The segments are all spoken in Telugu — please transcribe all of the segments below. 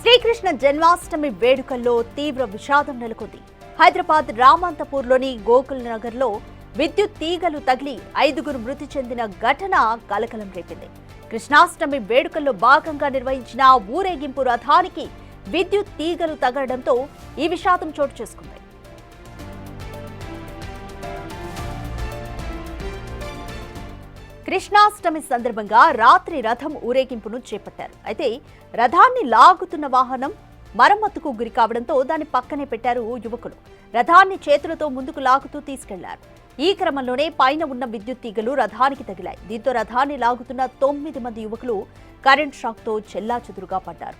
శ్రీకృష్ణ జన్మాష్టమి వేడుకల్లో తీవ్ర విషాదం నెలకొంది. హైదరాబాద్ రామంతపూర్లోని గోకుల్ నగర్లో విద్యుత్ తీగలు తగిలి 5గురు మృతి చెందిన ఘటన కలకలం రేపింది. కృష్ణాష్టమి వేడుకల్లో భాగంగా నిర్వహించిన ఊరేగింపు రథానికి విద్యుత్ తీగలు తగలడంతో ఈ విషాదం చోటు చేసుకుంది. కృష్ణాష్టమి సందర్భంగా రాత్రి రథం ఊరేగింపును చేపట్టారు. అయితే రథాన్ని లాగుతున్న వాహనం మరమ్మతుకు గురి కావడంతో దాన్ని పక్కనే పెట్టారు యువకులు. రథాన్ని చేతులతో ముందుకు లాగుతూ తీసుకెళ్లారు. ఈ క్రమంలోనే పైన ఉన్న విద్యుత్ తీగలు రథానికి తగిలాయి. దీంతో రథాన్ని లాగుతున్న 9 మంది యువకులు కరెంట్ షాక్తో చెల్లాచెదురుగా పడ్డారు.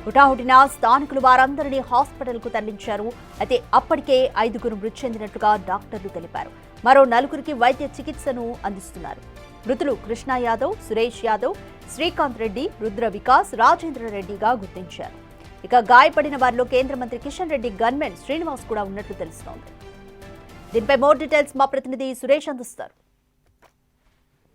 హుటాహుటిన స్థానికులు వారందరినీ హాస్పిటల్కు తరలించారు. అయితే అప్పటికే 5గురు మృతి చెందినట్లుగా డాక్టర్లు తెలిపారు. మరో 4గురికి వైద్య చికిత్సను అందిస్తున్నారు. మృతులు కృష్ణ యాదవ్, సురేష్ యాదవ్, శ్రీకాంత్ రెడ్డి, రుద్ర వికాస్, రాజేంద్ర రెడ్డిగా గుర్తించారు. ఇక గాయపడిన వారిలో కేంద్ర మంత్రి కిషన్ రెడ్డి గన్మెన్ శ్రీనివాస్ కూడా ఉన్నట్లు తెలుస్తోంది. దీనిపై మోర్ డీటెయిల్స్ మా ప్రతినిధి సురేష్ అందిస్తారు.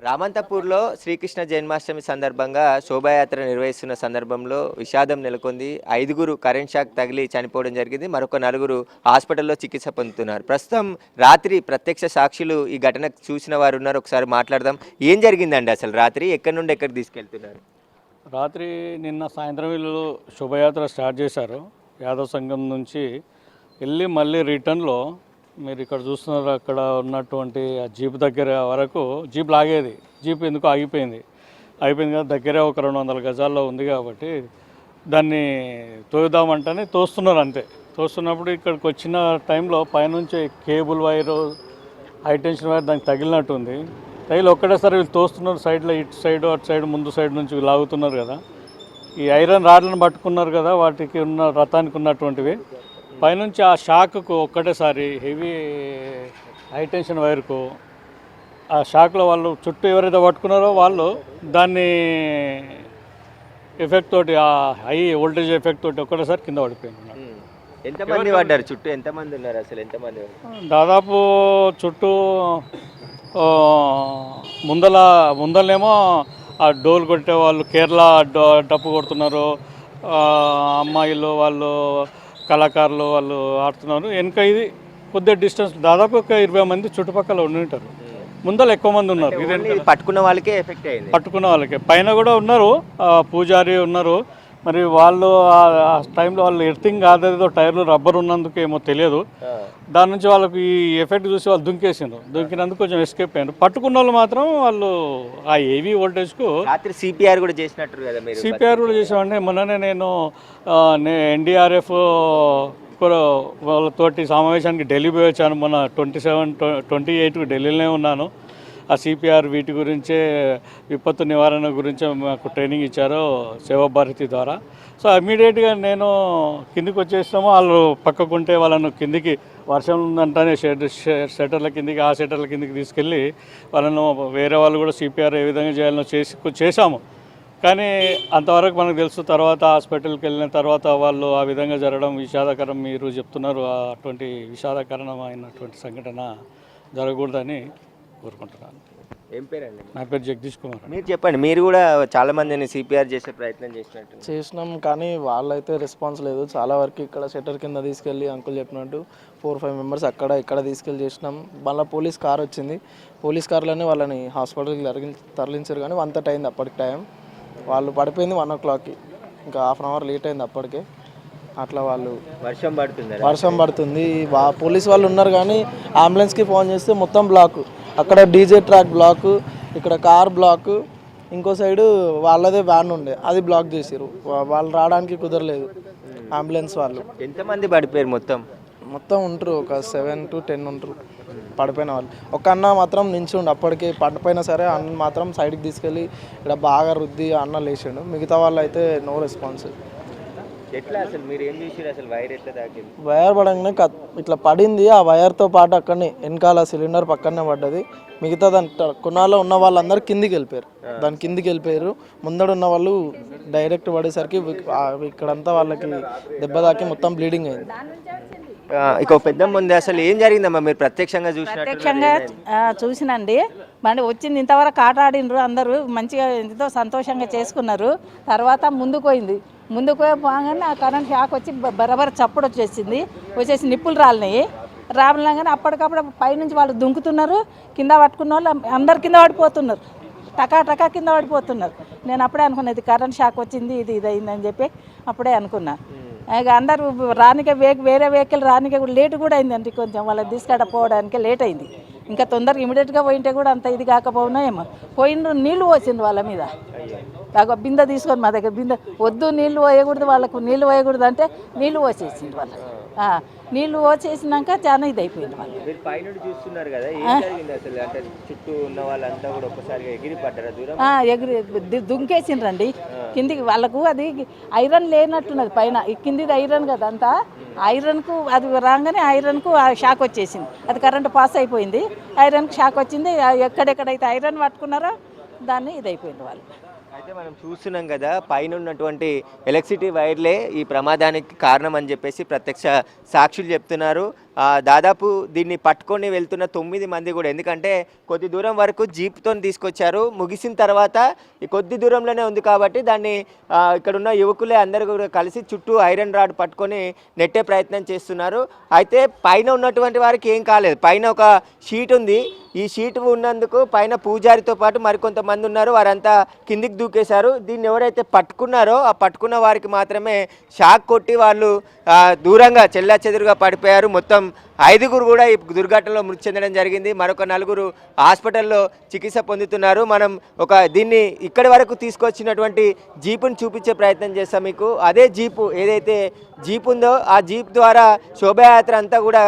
రామంతపూర్లో శ్రీకృష్ణ జన్మాష్టమి సందర్భంగా శోభాయాత్ర నిర్వహిస్తున్న సందర్భంలో విషాదం నెలకొంది. 5గురు కరెంట్ షాక్ తగిలి చనిపోవడం జరిగింది. మరొక 4గురు హాస్పిటల్లో చికిత్స పొందుతున్నారు. ప్రస్తుతం రాత్రి ప్రత్యక్ష సాక్షులు ఈ ఘటన చూసిన వారు ఉన్నారు. ఒకసారి మాట్లాడదాం. ఏం జరిగిందండి అసలు రాత్రి? ఎక్కడి నుండి ఎక్కడికి తీసుకెళ్తున్నారు? రాత్రి నిన్న సాయంత్రం వీళ్ళు శోభయాత్ర స్టార్ట్ చేశారు. యాదవ్ సంఘం నుంచి వెళ్ళి మళ్ళీ రిటర్న్లో మీరు ఇక్కడ చూస్తున్నారు, అక్కడ ఉన్నటువంటి ఆ జీప్ దగ్గర వరకు జీప్ లాగేది. జీప్ ఎందుకు ఆగిపోయింది కదా, దగ్గరే ఒక 200 గజాల్లో ఉంది కాబట్టి దాన్ని తోయుదామంటేనే తోస్తున్నారు. అంతే తోస్తున్నప్పుడు ఇక్కడికి వచ్చిన టైంలో పైనుంచి cable wire, high tension wire దానికి తగిలినట్టుంది. తగిలి ఒక్కటేసారి వీళ్ళు తోస్తున్నారు. సైడ్లో ఇటు సైడ్ అటు సైడ్ ముందు సైడ్ నుంచి లాగుతున్నారు కదా. ఈ ఐరన్ రాడ్లను పట్టుకున్నారు కదా, వాటికి ఉన్న రథానికి ఉన్నటువంటివి పైనుంచి ఆ షాక్కు ఒక్కటేసారి హెవీ హై టెన్షన్ వైర్కు ఆ షాక్లో వాళ్ళు చుట్టూ ఎవరైతే పట్టుకున్నారో వాళ్ళు దాన్ని ఎఫెక్ట్ తోటి, ఆ హై వోల్టేజ్ ఎఫెక్ట్ తోటి ఒక్కటేసారి కింద పడిపోయింది. ఎంతమంది పడ్డారు? చుట్టూ ఎంతమంది ఉన్నారు అసలు? ఎంతమంది? దాదాపు చుట్టూ ముందలేమో ఆ డోలు కొట్టే వాళ్ళు, కేరళ డప్పు కొడుతున్నారు, అమ్మాయిలు వాళ్ళు కళాకారులు వాళ్ళు ఆడుతున్నారు. వెనక ఇది కొద్దిగా డిస్టెన్స్ దాదాపు ఒక 20 మంది చుట్టుపక్కల ఉండి ఉంటారు. ముందర ఎక్కువ మంది ఉన్నారు. ఇది పట్టుకున్న వాళ్ళకే ఎఫెక్ట్ అయింది. పట్టుకున్న వాళ్ళకే. పైన కూడా ఉన్నారు, పూజారి ఉన్నారు. మరి వాళ్ళు ఆ టైంలో వాళ్ళు ఎర్తింగ్ కాదేదో టైర్లు రబ్బర్ ఉన్నందుకు ఏమో తెలియదు. దాని నుంచి వాళ్ళకి ఈ ఎఫెక్ట్ చూసి వాళ్ళు దుంకినందుకు కొంచెం ఎస్కేప్ అయ్యారు. పట్టుకున్న వాళ్ళు మాత్రం వాళ్ళు ఆ ఏవీ వోల్టేజ్కు రాత్రి సిపిఆర్ కూడా చేసినట్టు కదా మీరు? సిపిఆర్ కూడా చేసామండి. మొన్ననే నేను ఎన్డీఆర్ఎఫ్ వాళ్ళతోటి సమావేశానికి ఢిల్లీ పోయి వచ్చాను. మొన్న 27-28 ఢిల్లీలోనే ఉన్నాను. ఆ సిపిఆర్ వీటి గురించే, విపత్తు నివారణ గురించే మాకు ట్రైనింగ్ ఇచ్చారు సేవాభారతి ద్వారా. సో ఇమీడియట్గా నేను కిందికి వచ్చేస్తాము. వాళ్ళు పక్కకుంటే వాళ్ళను కిందికి, వర్షం ఉందంటేనే షట్టర్ల కిందికి, ఆ షట్టర్ల కిందికి తీసుకెళ్ళి వాళ్ళను, వేరే వాళ్ళు కూడా సిపిఆర్ ఏ విధంగా చేయాలో చేసాము. కానీ అంతవరకు మనకు తెలుసు. తర్వాత హాస్పిటల్కి వెళ్ళిన తర్వాత వాళ్ళు ఆ విధంగా జరగడం విషాదకరం. మీరు చెప్తున్నారు, అటువంటి విషాదకరమైనటువంటి సంఘటన జరగకూడదని కోరుకుంటున్నాను. ఏం పేరండి? నా పేరు జగదీష్ కుమార్. మీరు చెప్పండి. మీరు కూడా చాలా మందిని సిపిఆర్ చేసే ప్రయత్నం చేసినాం, కానీ వాళ్ళైతే రెస్పాన్స్ లేదు. చాలా వరకు ఇక్కడ షట్టర్ కింద తీసుకెళ్ళి అంకుల్ చెప్పినట్టు 4-5 మెంబర్స్ అక్కడ ఇక్కడ తీసుకెళ్ళి చేసినాం. మళ్ళీ పోలీస్ కార్ వచ్చింది. పోలీస్ కార్లోనే వాళ్ళని హాస్పిటల్కి తరలించారు. కానీ 1:30 అయింది అప్పటికి టైం. వాళ్ళు పడిపోయింది 1 o'clockకి. ఇంకా ½ hour లేట్ అయింది అప్పటికే. అట్లా వాళ్ళు వర్షం పడుతుంది. పోలీస్ వాళ్ళు ఉన్నారు కానీ అంబులెన్స్కి ఫోన్ చేస్తే మొత్తం బ్లాక్. అక్కడ డీజే ట్రాక్ బ్లాక్, ఇక్కడ కార్ బ్లాక్, ఇంకో సైడు వాళ్ళదే వ్యాన్ ఉండే అది బ్లాక్ చేసారు. వాళ్ళు రావడానికి కుదరలేదు అంబులెన్స్ వాళ్ళు. ఎంతమంది పడిపోయారు? మొత్తం ఉంటారు ఒక 7 to 10 ఉంటారు పడిపోయిన వాళ్ళు. ఒక అన్న మాత్రం నించుండు, అప్పటికి పడిపోయినా సరే అన్న మాత్రం సైడ్కి తీసుకెళ్ళి ఇక్కడ బాగా రుద్ది అన్న లేచిండు. మిగతా వాళ్ళు అయితే నో రెస్పాన్స్. ఎట్లా అసలు మీరు ఏం చూసారు? అసలు వైర్ ఎట్లా తాకింది? వైర్ పడంగానే ఇట్లా పడింది. ఆ వైర్తో పాటు అక్కడనే వెనకాల సిలిండర్ పక్కనే పడ్డది. మిగతా దాని కొన్నాళ్ళు ఉన్న వాళ్ళందరూ కిందికి వెళ్ళిపోయారు. దాని కిందికి వెళ్ళిపోయారు. ముందడు ఉన్న వాళ్ళు డైరెక్ట్ పడేసరికి ఇక్కడంతా వాళ్ళకి దెబ్బ తాకి మొత్తం బ్లీడింగ్ అయింది. ఇక పెద్ద ముందు అసలు ఏం జరిగిందమ్మా? మీరు ప్రత్యక్షంగా చూసినండి. బండి వచ్చింది ఇంతవరకు ఆట ఆడినరు అందరూ మంచిగా ఎంతో సంతోషంగా చేసుకున్నారు. తర్వాత ముందుకు పోయింది. ముందుకు పోగానే ఆ కరెంట్ షాక్ వచ్చి బరబర చప్పుడు వచ్చేసి నిప్పులు రాలినాయి. అప్పటికప్పుడు పైనుంచి వాళ్ళు దుంకుతున్నారు. కింద పట్టుకున్న వాళ్ళు అందరు కింద పడిపోతున్నారు. టకా కింద పడిపోతున్నారు. నేను అప్పుడే అనుకున్నది కరెంట్ షాక్ వచ్చింది, ఇది అయిందని చెప్పి అప్పుడే అనుకున్నా. ఇక అందరూ రానికే వేరే వెహికల్ రానికే కూడా లేట్ కూడా అయిందండి. కొంచెం వాళ్ళని తీసుకెళ్ళపోవడానికి లేట్ అయింది. ఇంకా తొందరగా ఇమీడియట్గా పోయింటే కూడా అంత ఇది కాకపోయినా ఏమో పోయిండ్రు. నీళ్లు పోసిండ్రు వాళ్ళ మీద. బిందె తీసుకొని మా దగ్గర బిందె వద్దు, నీళ్లు పోయకూడదు, వాళ్ళకు నీళ్లు పోయకూడదు అంటే నీళ్లు పోసేసిండ్రు వాళ్ళకి. నీళ్లు పోసేసినాక చాలా ఇది అయిపోయింది వాళ్ళు. మీరు పైనుండి చూస్తున్నారు కదా, ఏం జరిగింది అసలు? అంటే చుట్టూ ఉన్న వాళ్ళంతా కూడా ఒక్కసారిగా ఎగిరి పడ్డారా దూరం? ఎగిరి దుంకేసిండ్రండి కిందికి. వాళ్ళకు అది ఐరన్ లేనట్టున్నది పైన, కిందిది ఐరన్ కదా అంతా. ఐరన్కు అది రాగానే ఐరన్కు షాక్ వచ్చేసింది. అది కరెంటు పాస్ అయిపోయింది, ఐరన్కు షాక్ వచ్చింది. ఎక్కడెక్కడైతే ఐరన్ పట్టుకున్నారో దాన్ని ఇది అయిపోయింది వాళ్ళు. అయితే మనం చూస్తున్నాం కదా, పైన ఉన్నటువంటి ఎలక్ట్రిసిటీ వైర్లే ఈ ప్రమాదానికి కారణం అని చెప్పేసి ప్రత్యక్ష సాక్షులు చెప్తున్నారు. దాదాపు దీన్ని పట్టుకొని వెళ్తున్న 9 మంది కూడా, ఎందుకంటే కొద్ది దూరం వరకు జీప్తో తీసుకొచ్చారు. ముగిసిన తర్వాత ఈ కొద్ది దూరంలోనే ఉంది కాబట్టి దాన్ని ఇక్కడ ఉన్న యువకులే అందరూ కూడా కలిసి చుట్టూ ఐరన్ రాడ్ పట్టుకొని నెట్టే ప్రయత్నం చేస్తున్నారు. అయితే పైన ఉన్నటువంటి వారికి ఏం కాలేదు. పైన ఒక షీట్ ఉంది. ఈ షీట్ ఉన్నందుకు పైన పూజారితో పాటు మరికొంతమంది ఉన్నారు. వారంతా కిందికి దూకేశారు. దీన్ని ఎవరైతే పట్టుకున్నారో ఆ పట్టుకున్న వారికి మాత్రమే షాక్ కొట్టి వాళ్ళు దూరంగా చెల్లాచెదురుగా పడిపోయారు. మొత్తం 5గురు కూడా ఈ దుర్ఘటనలో మృతి చెందడం జరిగింది. మరొక 4గురు హాస్పిటల్లో చికిత్స పొందుతున్నారు. మనం దీన్ని ఇక్కడి వరకు తీసుకొచ్చినటువంటి జీపుని చూపించే ప్రయత్నం చేస్తాం మీకు. అదే జీపు, ఏదైతే జీప్ ఉందో ఆ జీప్ ద్వారా శోభయాత్ర అంతా కూడా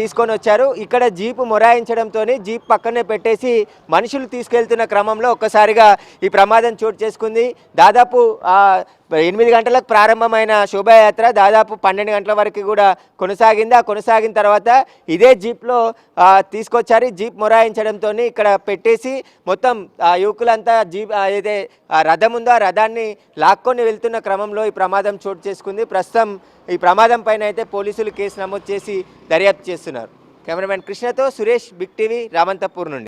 తీసుకొని వచ్చారు. ఇక్కడ జీపు మొరాయించడంతో జీప్ పక్కనే పెట్టేసి మనుషులు తీసుకెళ్తున్న క్రమంలో ఒక్కసారిగా ఈ ప్రమాదం చోటు చేసుకుంది. దాదాపు 8 గంటలకు ప్రారంభమైన శోభాయాత్ర దాదాపు 12 గంటల వరకు కూడా కొనసాగింది. ఆ కొనసాగిన తర్వాత ఇదే జీప్లో తీసుకొచ్చారు. జీప్ మొరాయించడంతో ఇక్కడ పెట్టేసి మొత్తం యువకులంతా జీప్ ఏదైతే రథం ఉందో ఆ రథాన్ని లాక్కొని వెళ్తున్న క్రమంలో ఈ ప్రమాదం చోటు చేసుకుంది. ప్రస్తుతం ఈ ప్రమాదం పైన అయితే పోలీసులు కేసు నమోదు చేసి దర్యాప్తు చేస్తున్నారు. కెమెరామెన్ కృష్ణతో సురేష్, బిగ్ టీవీ, రామంతపూర్ నుండి.